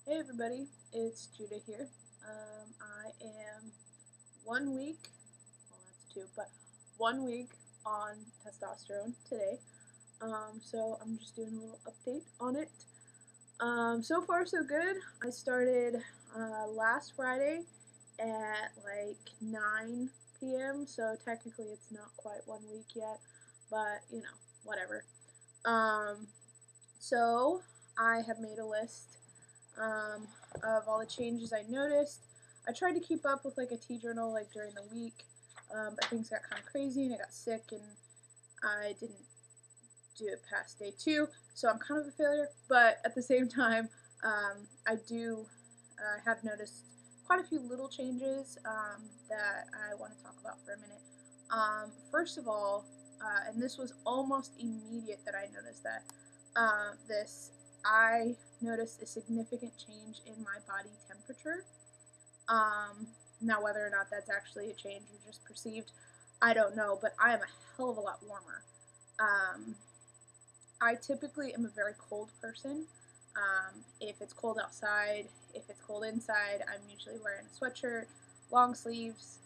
Hey everybody, it's Judah here. I am 1 week, well that's two, but 1 week on testosterone today. So I'm just doing a little update on it. So far so good. I started last Friday at like 9 p.m. So technically it's not quite 1 week yet, but whatever. Um, so I have made a list of all the changes I noticed. I tried to keep up with like a tea journal like during the week, but things got kind of crazy and I got sick and I didn't do it past day 2, so I'm kind of a failure. But at the same time, I do have noticed quite a few little changes that I want to talk about for a minute. First of all, and this was almost immediate that I noticed that I noticed a significant change in my body temperature. Now, whether or not that's actually a change or just perceived, I don't know, but I am a hell of a lot warmer. I typically am a very cold person. If it's cold outside, if it's cold inside, I'm usually wearing a sweatshirt, long sleeves,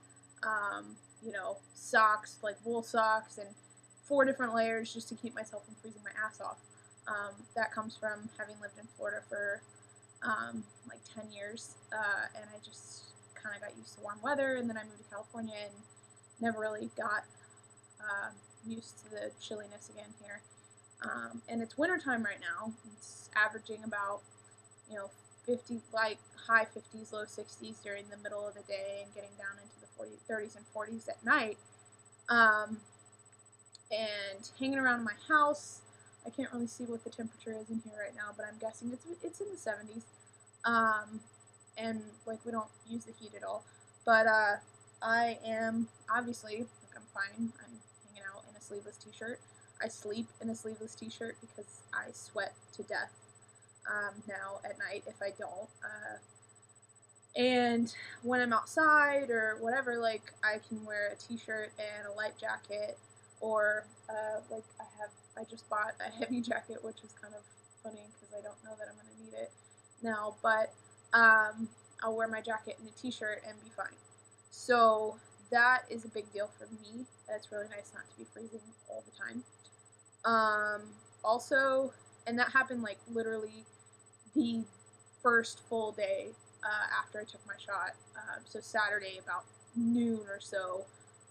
socks, like wool socks, and 4 different layers just to keep myself from freezing my ass off. That comes from having lived in Florida for like 10 years, and I just kind of got used to warm weather, and then I moved to California and never really got used to the chilliness again here. And it's wintertime right now. It's averaging about 50, like high 50s, low 60s during the middle of the day, and getting down into the 30s and 40s at night. And hanging around my house, I can't really see what the temperature is in here right now, but I'm guessing it's in the 70s. And like we don't use the heat at all. But I am obviously, like, I'm fine. I'm hanging out in a sleeveless t-shirt. I sleep in a sleeveless t-shirt because I sweat to death now at night if I don't. And when I'm outside or whatever, like I can wear a t-shirt and a light jacket, or like I just bought a heavy jacket, which is kind of funny because I don't know that I'm gonna need it now, but I'll wear my jacket and a t-shirt and be fine. So that is a big deal for me. It's really nice not to be freezing all the time. Also, and that happened like literally the first full day after I took my shot. So Saturday about noon or so,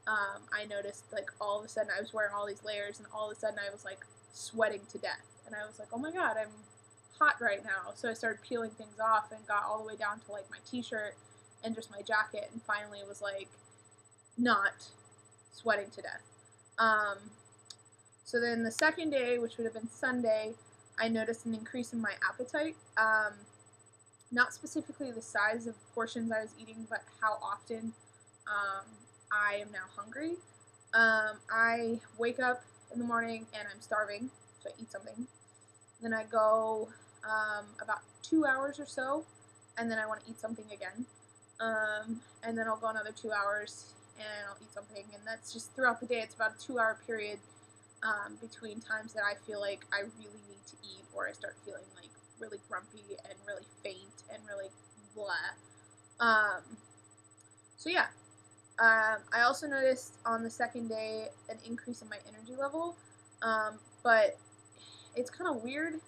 I noticed like all of a sudden I was wearing all these layers, and all of a sudden I was like sweating to death, and I was like, oh my god, I'm hot right now. So I started peeling things off and got all the way down to like my t-shirt and just my jacket, and finally it was like not sweating to death. So then the second day, which would have been Sunday, I noticed an increase in my appetite. Not specifically the size of portions I was eating, but how often I am now hungry. I wake up in the morning and I'm starving, so I eat something. Then I go about 2 hours or so, and then I want to eat something again. And then I'll go another 2 hours and I'll eat something, and that's just throughout the day. It's about a 2-hour period between times that I feel like I really need to eat, or I start feeling like really grumpy and really faint and really blah. So yeah. I also noticed on the second day an increase in my energy level, but it's kind of weird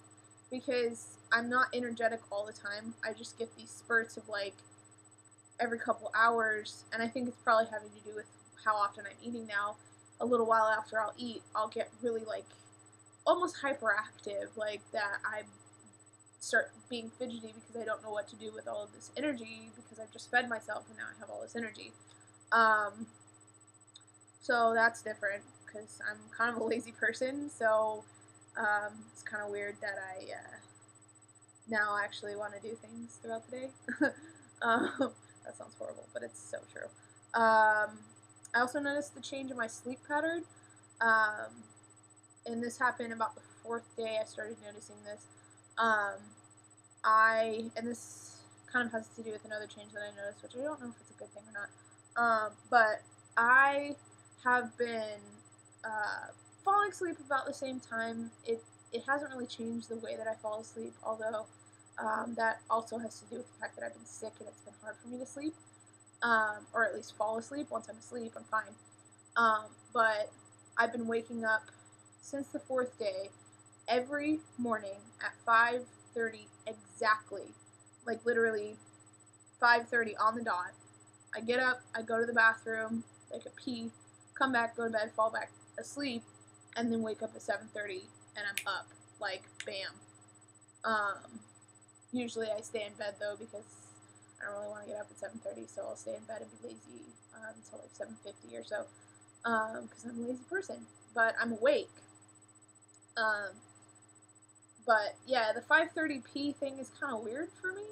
because I'm not energetic all the time. I just get these spurts of like every couple hours, and I think it's probably having to do with how often I'm eating now. A little while after I'll eat, I'll get really like almost hyperactive, like that I start being fidgety because I don't know what to do with all of this energy because I've just fed myself and now I have all this energy. So that's different because I'm kind of a lazy person, so it's kind of weird that I now actually want to do things throughout the day. That sounds horrible, but it's so true. I also noticed the change in my sleep pattern, and this happened about the 4th day I started noticing this. And this kind of has to do with another change that I noticed, which I don't know if it's a good thing or not, but I have been falling asleep about the same time. It hasn't really changed the way that I fall asleep, although That also has to do with the fact that I've been sick and it's been hard for me to sleep, or at least fall asleep. Once I'm asleep, I'm fine. But I've been waking up since the 4th day every morning at 5:30 exactly, like literally 5:30 on the dot. I get up, I go to the bathroom, take a pee, come back, go to bed, fall back asleep, and then wake up at 7:30 and I'm up, like bam. Usually I stay in bed though because I don't really want to get up at 7:30, so I'll stay in bed and be lazy until like 7:50 or so, because I'm a lazy person. But I'm awake. Um, but yeah, the 5:30 p thing is kind of weird for me.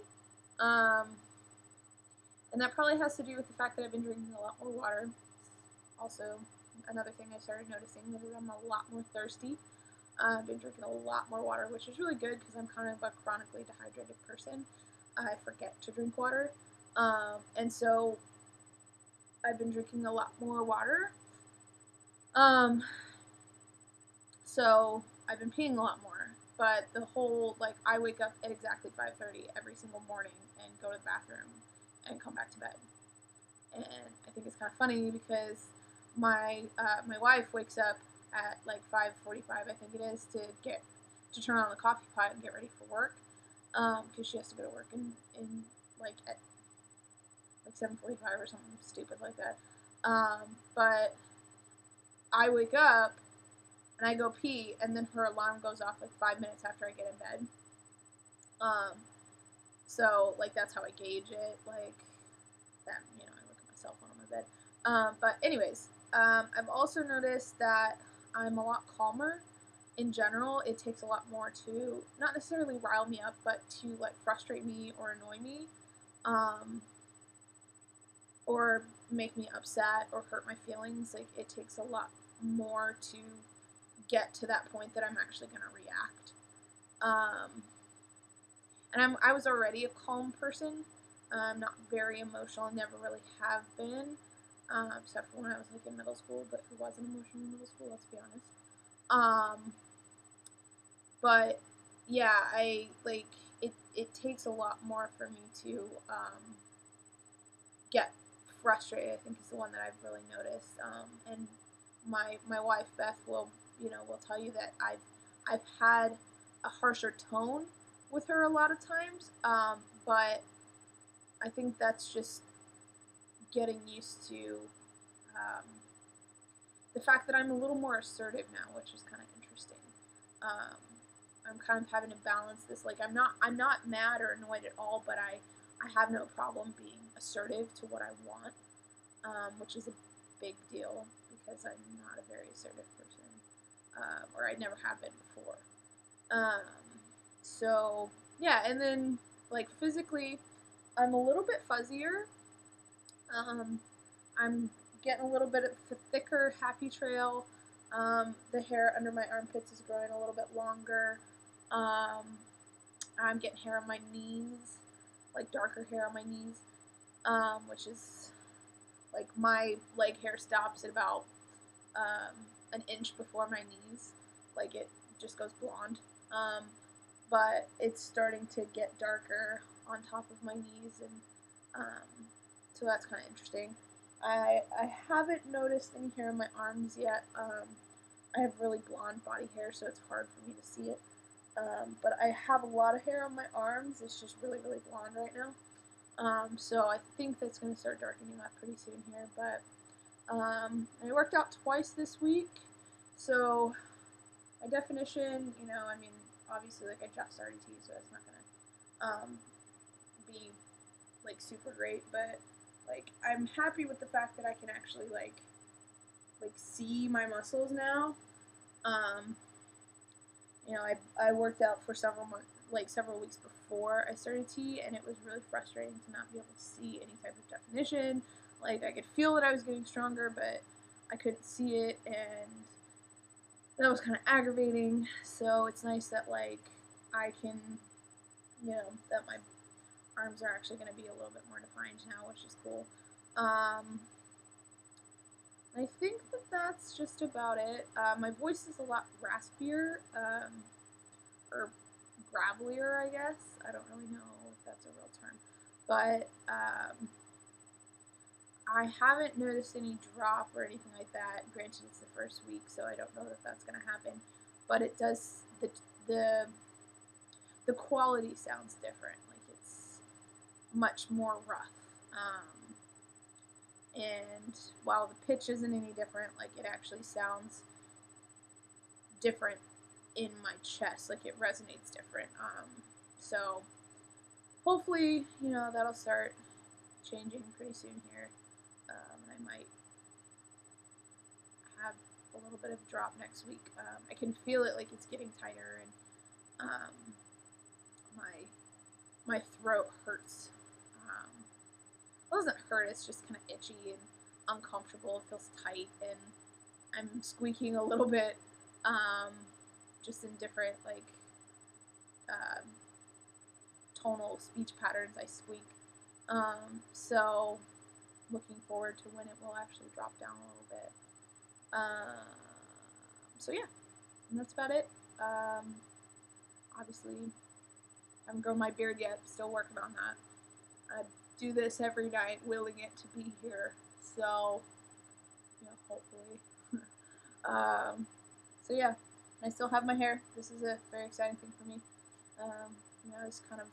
Um, and that probably has to do with the fact that I've been drinking a lot more water. Also, another thing I started noticing is I'm a lot more thirsty. I've been drinking a lot more water, which is really good because I'm kind of a chronically dehydrated person. I forget to drink water. And so I've been drinking a lot more water. Um, so I've been peeing a lot more. But the whole, like, I wake up at exactly 5:30 every single morning and go to the bathroom and come back to bed. And I think it's kind of funny because my wife wakes up at like 5:45, I think it is, to turn on the coffee pot and get ready for work, because she has to go to work in like at like 7:45 or something stupid like that. But I wake up and I go pee, and then her alarm goes off like 5 minutes after I get in bed. So like that's how I gauge it. Like that, I look at myself when I'm in bed. But anyways, I've also noticed that I'm a lot calmer in general. It takes a lot more to not necessarily rile me up, but to like frustrate me or annoy me, or make me upset or hurt my feelings. Like it takes a lot more to get to that point that I'm actually going to react. And I was already a calm person. Not very emotional, never really have been, except for when I was like in middle school. But who wasn't emotional in middle school? Let's be honest. But yeah, I like it. It takes a lot more for me to get frustrated. I think is the one that I've really noticed. And my wife Beth will tell you that I've had a harsher tone with her a lot of times. But I think that's just getting used to the fact that I'm a little more assertive now, which is kind of interesting. I'm kind of having to balance this. Like I'm not mad or annoyed at all, but I have no problem being assertive to what I want, which is a big deal because I'm not a very assertive person, or I never have been before. So yeah, and then like physically, I'm a little bit fuzzier. I'm getting a little bit of a thicker happy trail. The hair under my armpits is growing a little bit longer. I'm getting hair on my knees, like darker hair on my knees, which is like my leg hair stops at about an inch before my knees. Like it just goes blonde. But it's starting to get darker on top of my knees, and so that's kind of interesting. I haven't noticed any hair on my arms yet. I have really blonde body hair, so it's hard for me to see it. But I have a lot of hair on my arms. It's just really, really blonde right now. So I think that's going to start darkening up pretty soon here. But I worked out twice this week, so my definition, I mean, obviously, like I just started to, so it's not gonna be like super great, but like I'm happy with the fact that I can actually like see my muscles now. I worked out for several weeks before I started T, and it was really frustrating to not be able to see any type of definition. Like I could feel that I was getting stronger, but I couldn't see it, and that was kind of aggravating. So it's nice that like I can, that my arms are actually going to be a little bit more defined now, which is cool. I think that that's just about it. My voice is a lot raspier, or gravelier, I guess. I don't really know if that's a real term. But I haven't noticed any drop or anything like that. Granted, it's the first week, so I don't know if that's going to happen. But it does, the quality sounds different. Like, it's much more rough. And while the pitch isn't any different, like, it actually sounds different in my chest. Like, it resonates different. So hopefully, that'll start changing pretty soon here. And I might have a little bit of drop next week. I can feel it, like, it's getting tighter, and my throat hurts. It doesn't hurt, it's just kind of itchy and uncomfortable. It feels tight, and I'm squeaking a little bit, just in different, like, tonal speech patterns I squeak. So looking forward to when it will actually drop down a little bit. So yeah, and that's about it. Obviously, I haven't grown my beard yet. Still working on that. I do this every night, willing it to be here. So, hopefully. So yeah, I still have my hair. This is a very exciting thing for me. I was kind of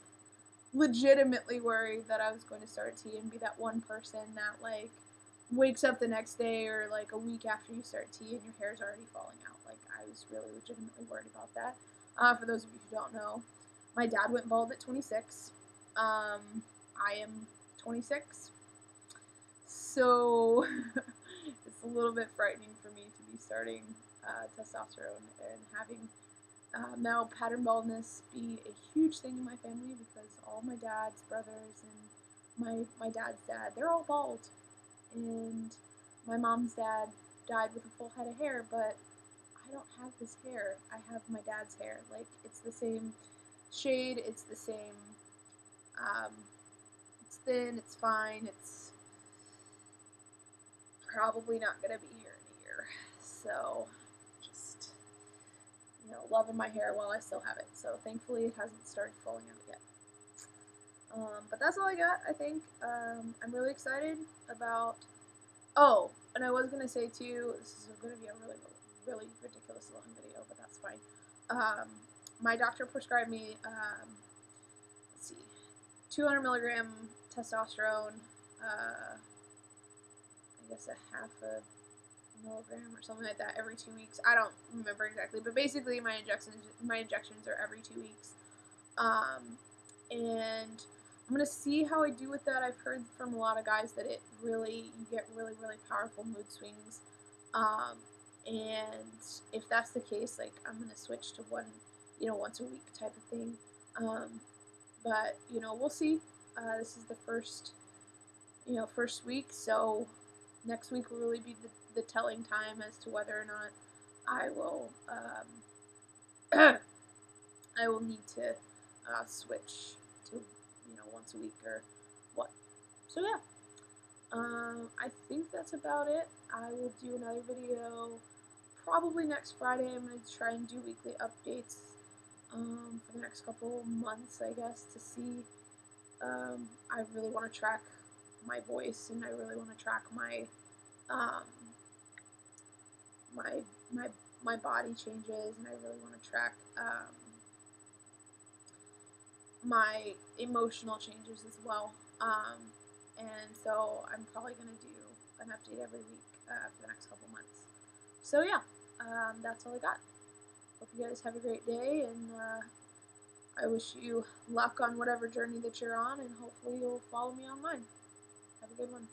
legitimately worried that I was going to start T and be that one person that, like, wakes up the next day or, like, a week after you start T and your hair's already falling out. Like, I was really legitimately worried about that. For those of you who don't know, my dad went bald at 26. I am 26. So it's a little bit frightening for me to be starting testosterone and having male pattern baldness be a huge thing in my family, because all my dad's brothers and my dad's dad, they're all bald. And my mom's dad died with a full head of hair, but I don't have his hair. I have my dad's hair. Like, it's the same shade, it's the same, it's thin, it's fine, it's probably not going to be here in a year. So, just, loving my hair while I still have it. So, thankfully, it hasn't started falling out yet. But that's all I got, I think. I'm really excited about... Oh, and I was going to say, too, this is going to be a really, really ridiculous long video, but that's fine. My doctor prescribed me, 200 milligram testosterone, I guess a half a milligram or something like that every 2 weeks. I don't remember exactly, but basically my injections are every 2 weeks. And I'm going to see how I do with that. I've heard from a lot of guys that you get really, really powerful mood swings. And if that's the case, like, I'm going to switch to once a week type of thing. But, we'll see. This is the first week, so next week will really be the telling time as to whether or not I will, I will need to switch to, once a week or what. So yeah, I think that's about it. I will do another video probably next Friday. I'm going to try and do weekly updates for the next couple months, I guess, to see. I really want to track my voice, and I really want to track my my body changes, and I really want to track my emotional changes as well. And so I'm probably going to do an update every week for the next couple months. So yeah, that's all I got. Hope you guys have a great day, and I wish you luck on whatever journey that you're on, and hopefully you'll follow me on mine. Have a good one.